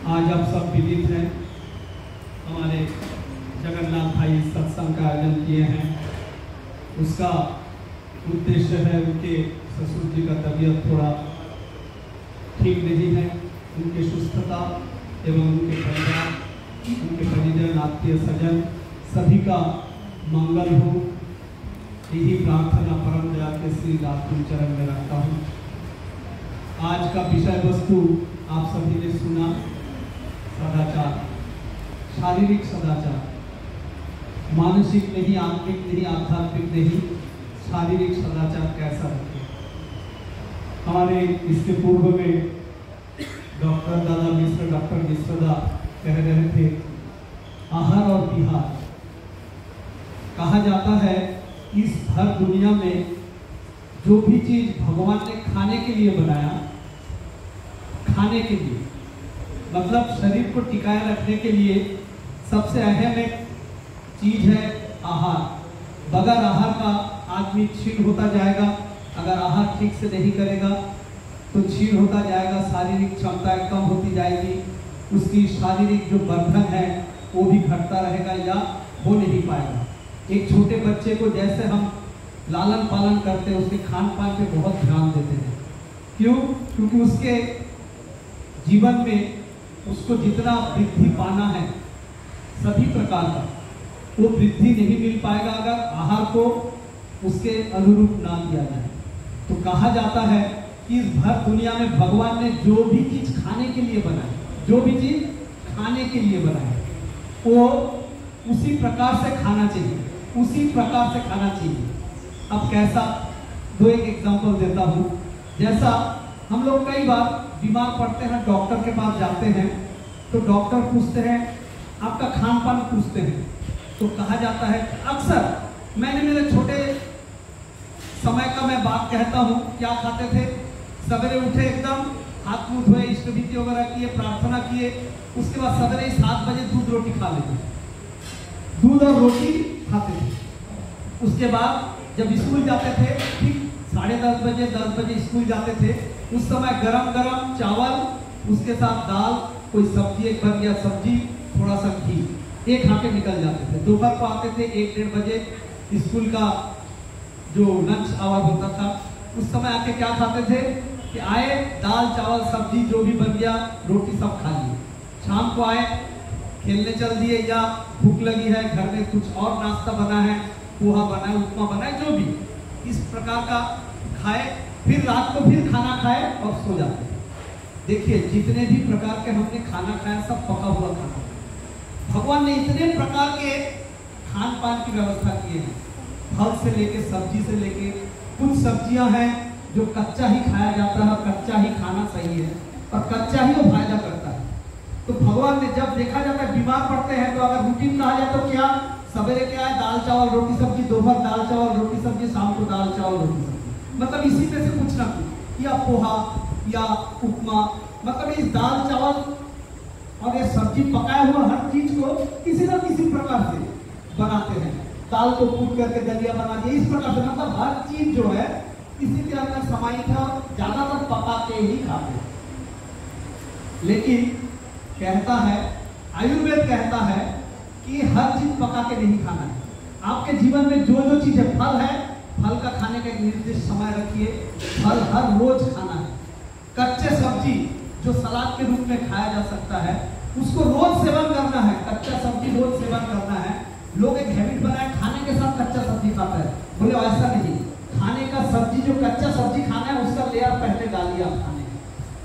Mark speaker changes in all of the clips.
Speaker 1: आज आप सब विदित हैं, हमारे जगन्नाथ भाई सत्संग का आयोजन किए हैं। उसका उद्देश्य है, उनके ससुर जी का तबीयत थोड़ा ठीक नहीं है, उनकी सुस्थता एवं उनके परिवार, उनके परिजन, आत्मीय सज्जन सभी का मंगल हो, यही प्रार्थना परम दया के श्री राजकुल चरण में रखता हूँ। आज का विषय वस्तु आप सभी ने सुना, सदाचार, शारीरिक सदाचार, मानसिक नहीं, आत्मिक नहीं, आध्यात्मिक नहीं, शारीरिक सदाचार कैसा रखें। हमारे इसके पूर्व में डॉक्टर दादा मिश्र, डॉक्टर मिश्रदा कह रहे थे, आहार और विहार। कहा जाता है इस हर दुनिया में जो भी चीज भगवान ने खाने के लिए बनाया, खाने के लिए मतलब शरीर को टिकाए रखने के लिए सबसे अहम एक चीज है आहार। बगैर आहार का आदमी क्षीण होता जाएगा। अगर आहार ठीक से नहीं करेगा तो क्षीण होता जाएगा, शारीरिक क्षमताएं कम होती जाएगी, उसकी शारीरिक जो वर्धन है वो भी घटता रहेगा या हो नहीं पाएगा। एक छोटे बच्चे को जैसे हम लालन पालन करते हैं, उसके खान पान पे बहुत ध्यान देते हैं। क्यों? क्योंकि उसके जीवन में उसको जितना वृद्धि पाना है सभी प्रकार का, वो वृद्धि नहीं मिल पाएगा अगर आहार को उसके अनुरूप ना दिया जाए। तो कहा जाता है कि इस भर दुनिया में भगवान ने जो भी चीज खाने के लिए बनाई, जो भी चीज खाने के लिए बनाई, वो उसी प्रकार से खाना चाहिए, उसी प्रकार से खाना चाहिए। अब कैसा, दो एक एग्जांपल देता हूँ। जैसा हम लोग कई बार बीमार पड़ते हैं, डॉक्टर के पास जाते हैं, तो डॉक्टर पूछते हैं आपका खान पान पूछते हैं, तो कहा जाता है अक्सर, मैंने मेरे छोटे समय का मैं बात कहता हूँ, क्या खाते थे? सवेरे उठे, एकदम हाथ मुंह धोए, इष्ट भीति वगैरह किए, प्रार्थना किए, उसके बाद सवेरे 7 बजे दूध रोटी खा लेते, दूध और रोटी खाते थे। उसके बाद जब स्कूल जाते थे, ठीक 10:30 बजे 10 बजे स्कूल जाते थे, उस समय गरम गरम चावल, उसके साथ दाल, कोई सब्जी, एक भर गया सब्जी, थोड़ा सा घी, एक खा के निकल जाते थे। दोपहर को आते थे 1-1:30 बजे, स्कूल का जो लंच आवर होता था, उस समय आके क्या खाते थे कि आए दाल चावल सब्जी जो भी बन गया, रोटी सब खा लिए। शाम को आए, खेलने चल दिए, या भूख लगी है, घर में कुछ और नाश्ता बना है, पोहा बना है, उपमा बना है, जो भी इस प्रकार का खाए, फिर रात को फिर खाना खाए और सो जाते। देखिए जितने भी प्रकार के हमने खाना खाया सब पका हुआ खाना। भगवान ने इतने प्रकार के खान पान की व्यवस्था किए हैं, फल से लेके सब्जी से लेके, कुछ सब्जियां हैं जो कच्चा ही खाया जाता है, कच्चा ही खाना सही है और कच्चा ही वो फायदा करता है। तो भगवान ने जब देखा जाता है बीमार पड़ते हैं, तो अगर रूटीन कहा जाए तो क्या, सवेरे क्या है, दाल चावल रोटी सब्जी, दोपहर दाल चावल रोटी सब्जी, शाम को दाल चावल रोटी सब्जी, मतलब इसी में से कुछ ना कुछ, या पोहा या उपमा, मतलब इस दाल चावल और ये सब्जी पकाया हुआ हर चीज को किसी न किसी प्रकार से बनाते हैं। दाल को कूट करके दलिया बना दिया, इस प्रकार से, मतलब हर चीज जो है इसी के अंदर समाहित है और ज्यादातर पका के ही खाते हैं। लेकिन कहता है, आयुर्वेद कहता है कि हर चीज पका के नहीं खाना है। आपके जीवन में जो जो चीज है, फल है, फल का खाने का एक निर्दिष्ट समय रखिए, फल हर रोज खाना है। कच्चे सब्जी जो सलाद के रूप में खाया जा सकता है, उसको रोज सेवन करना है, कच्चा सब्जी रोज सेवन करना है। लोग एक हैबिट बनाए, खाने के साथ कच्चा सब्जी खाता है, बोले ऐसा नहीं, खाने का सब्जी जो कच्चा सब्जी खाना है उसका लेयर पहले डालिए, आप खाने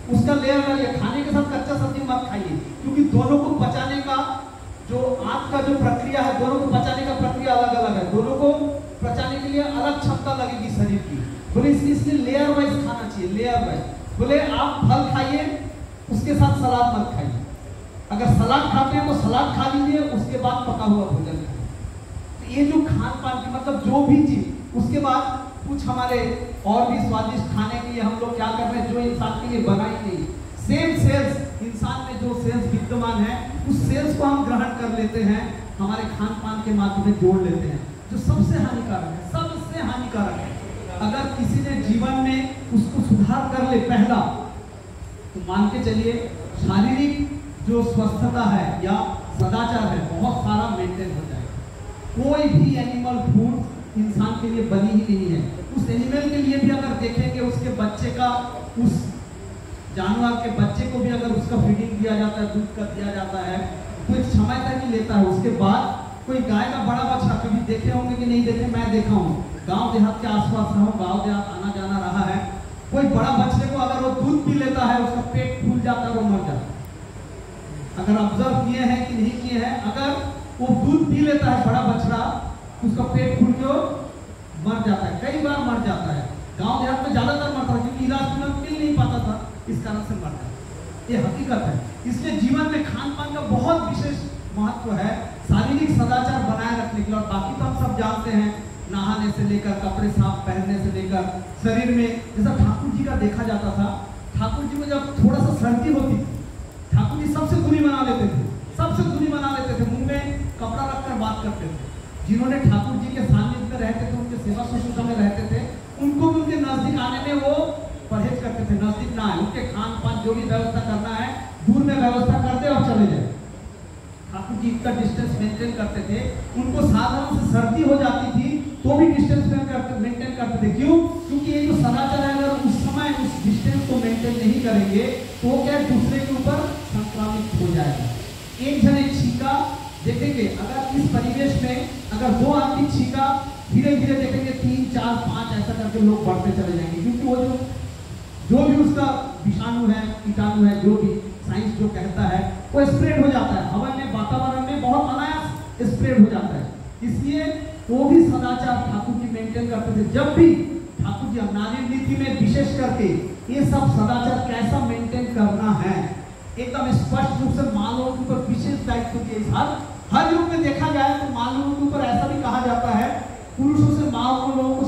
Speaker 1: उसका लेयर डालिए, खाने के साथ कच्चा सब्जी मत खाइए, क्योंकि दोनों को पचाने का जो आपका जो प्रक्रिया है, दोनों को पचाने का प्रक्रिया अलग अलग है, दोनों को पचाने के लिए अलग क्षमता लगेगी शरीर की। बोले इसलिए लेयर वाइज खाना चाहिए, लेयर वाइज। बोले आप फल खाइए, उसके साथ सलाद मत खाइए। अगर सलाद खाते हैं तो सलाद खा लीजिए, उसके बाद पका हुआ भोजन खाइए। तो ये जो खान पान की, मतलब जो भी चीज, उसके बाद कुछ हमारे और भी स्वादिष्ट खाने के लिए हम लोग क्या कर रहे हैं, जो इंसान के लिए बनाई नहीं, सेम सेल्स, इंसान में जो सेल्स विद्यमान है उस सेल्स को हम ग्रहण कर लेते हैं, हमारे खान पान के माध्यम में जोड़ लेते हैं, जो सबसे हानिकारक है, सबसे हानिकारक है। अगर किसी ने जीवन में उसको सुधार कर ले पहला, तो मान के चलिए शारीरिक जो स्वस्थता है या सदाचार है बहुत सारा मेंटेन हो जाएगा। कोई भी एनिमल फूड इंसान के लिए बनी ही नहीं है। उस एनिमल के लिए भी अगर देखेंगे, उसके बच्चे का, उस जानवर के बच्चे को भी अगर उसका फीडिंग दिया जाता है, दूध का दिया जाता है, तो एक समय तक ही लेता है। उसके बाद कोई गाय का बड़ा बछड़ा कभी देखे होंगे कि नहीं देखे, मैं देखा हूँ, गांव देहात के आसपास रहा हूँ, गांव देहात आना जाना रहा है। कोई बड़ा बछड़े को अगर वो दूध पी लेता है, उसका पेट फूल जाता है, वो मर जाता है। अगर ऑब्जर्व किए हैं कि नहीं किए हैं, अगर वो दूध पी लेता है बड़ा बछड़ा, उसका पेट फूल के मर जाता है, कई बार मर जाता है। गांव देहात में ज्यादातर मरता है क्योंकि इलाज में मिल नहीं पाता था, इस कारण से मर जाता है। ये हकीकत है। इसलिए जीवन में खान पान का बहुत विशेष महत्व है, शारीरिक सदाचार बनाए रखने के लिए। और बाकी तो हम सब जानते हैं, नहाने से लेकर कपड़े साफ पहनने से लेकर शरीर में, जैसा ठाकुर जी का देखा जाता था, ठाकुर जी को जब थोड़ा सा सर्दी होती थी, ठाकुर जी सबसे दूरी बना लेते थे, सबसे दूरी बना लेते थे, मुंह में कपड़ा रखकर बात करते थे। जिन्होंने ठाकुर जी के सानिध्य में रहते थे, उनके सेवा शुश्रूषा में रहते थे, उनको भी उनके नजदीक आने में वो परहेज करते थे, नजदीक ना आए। उनके खान पान जो भी व्यवस्था करना है दूर में व्यवस्था करते और चले जाए। ठाकुर जी इतना डिस्टेंस मेंटेन करते थे। उनको साधारण से सर्दी हो जाती थी तो भी डिस्टेंस मेंटेन करते थे। क्यों? क्योंकि ये जो सदाचार है, अगर उस समय उस डिस्टेंस को मेंटेन नहीं करेंगे तो क्या दूसरे के ऊपर संक्रामित हो जाएगा। एक जने छींका, देखेंगे अगर इस परिवेश में अगर दो आदमी छींका, धीरे धीरे देखेंगे 3, 4, 5 ऐसा करके लोग बढ़ते चले जाएंगे। क्योंकि वो जो भी उसका विषाणु है, कीटाणु है, जो भी साइंस जो कहता है, वो स्प्रेड हो जाता है हवा में, वातावरण में बहुत अनायास स्प्रेड हो जाता है। इसलिए वो भी सदाचार ठाकुर जी मेंटेन करते थे। जब भी ठाकुर जी नारी नीति में विशेष करके ये सब सदाचार कैसा मेंटेन करना है, एकदम स्पष्ट रूप से माँ लोगों के ऊपर विशेष दायित्व दिए। हर युग में देखा जाए तो माँ लोगों के ऊपर ऐसा भी कहा जाता है, पुरुषों से माँ लोगों को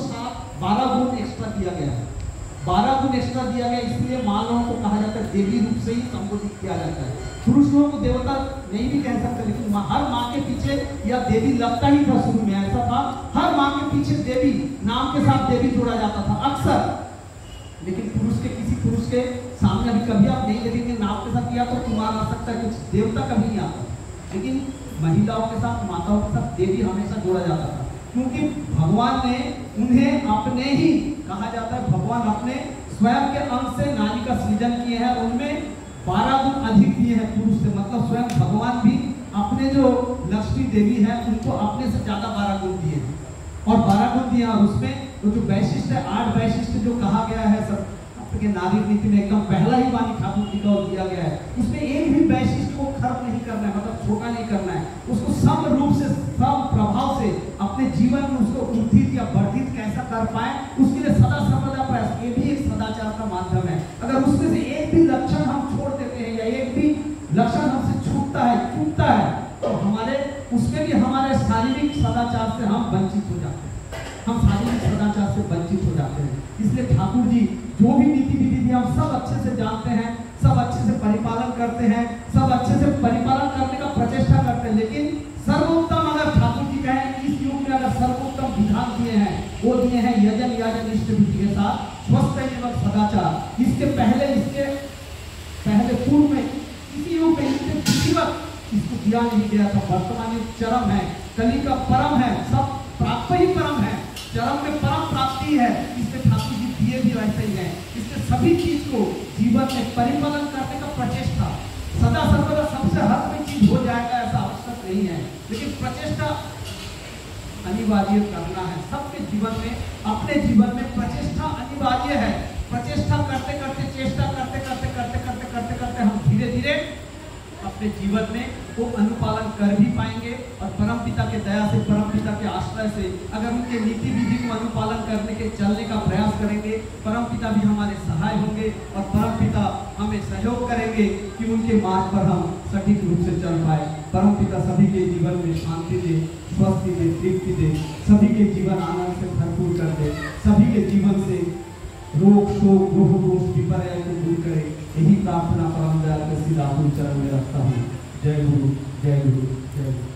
Speaker 1: 12 गुण एक्स्ट्रा दिया गया है। 12 गुण एक्स्ट्रा दिया गया, इसलिए माँ लोगों को कहा जाता है, देवी रूप से ही संबोधित किया जाता है। पुरुष लोगों को देवता नहीं भी कह सकते, लेकिन हर माँ के पीछे या देवी लगता ही था। शुरू में ऐसा था, हर माँ के पीछे देवी नाम के साथ देवी जोड़ा जाता था अक्सर। लेकिन पुरुष के किसी पुरुष के सामने अभी कभी आप नहीं देखेंगे नाम के साथ, या तो कुमार आ सकता है, कुछ देवता कभी नहीं आता। लेकिन महिलाओं के साथ, माताओं के साथ देवी हमेशा जोड़ा जाता था, क्योंकि भगवान ने उन्हें अपने ही, कहा जाता है भगवान अपने स्वयं के अंश से नारी का सृजन किए हैं, उनमें 12 गुण अधिक दिए हैं पुरुष से। मतलब स्वयं भगवान भी अपने जो लक्ष्मी देवी है उनको अपने से ज्यादा 12 गुण दिए हैं, और 12 गुण दिए। और उसमें तो जो वैशिष्ट है, 8 वैशिष्ट जो कहा गया है सब आपके नारी नीति में, एकदम पहला ही वाणी ठाकुर जी का दिया गया है। उसमें एक भी वैशिष्ट को खर्च नहीं करना है, मतलब छोटा नहीं करना है, उसको सम रूप से, सम प्रभाव से अपने जीवन में उसको उद्धित या वर्धित कैसा कर पाए, उसके लिए सदा सर्वदा प्रयास। ये भी एक सदाचार का माध्यम है। अगर उसमें से एक भी लक्षण हम छोड़ देते हैं या एक भी लक्षण हमसे छूटता है, चूकता है, तो हमारे उसमें भी हमारे शारीरिक सदाचार से हम वंचित हो जाते हैं, हम शारीरिक सदाचार से वंचित हो जाते हैं। इसलिए ठाकुर जी जो भी नीति विधि थी हम सब अच्छे से जानते हैं, सब अच्छे से परिपालन करते हैं, सब अच्छे से परिपालन करने का प्रचेष्टा करते हैं। लेकिन सर्वोत्तम अगर ठाकुर जी कहें इस युग में अगर सर्वोत्तम विधान दिए हैं, वो दिए हैं यजन याजन इष्ट विधि के साथ स्वस्थ एवं सदाचार। इसके पहले पूर्व में किसी युग में किसी वक्त इसको दिया नहीं गया था। वर्तमान युग चरम है, कली का परम है, सब प्राप्त ही परम है, चरम में परम प्राप्ति है। इसमें ठाकुर जी दिए भी वैसे ही है। इसमें सभी चीज को जीवन में परिपालन करने का प्रचेष्टा, सदा सर्वदा सबसे हर कोई चीज हो जाएगा ऐसा आवश्यक नहीं है, लेकिन प्रचेष्टा अनिवार्य करना है। सबके जीवन में, अपने जीवन में प्रचेष्टा अनिवार्य है। प्रचेष्टा करते करते, चेष्टा करते करते करते करते करते करते हम धीरे धीरे अपने जीवन में वो अनुपालन कर भी पाएंगे। और परमपिता के दया से, परमपिता के आश्रय से अगर उनके नीति विधि को अनुपालन करने के चलने का प्रयास करेंगे, परमपिता भी हमारे सहाय होंगे और परमपिता हमें सहयोग करेंगे कि उनके मार्ग पर हम सटीक रूप से चल पाए। परमपिता सभी के जीवन में शांति दे, स्वस्थ दे, तृप्ति दे, सभी के जीवन आनंद से भरपूर कर दे, सभी के जीवन से रोग शोक रोह दोष विपर्य को दूर करे। यही प्रार्थना परम दयाल के श्री राहुल चरण में रखता हूँ। जय गुरु, जय गुरु, जय गुरु।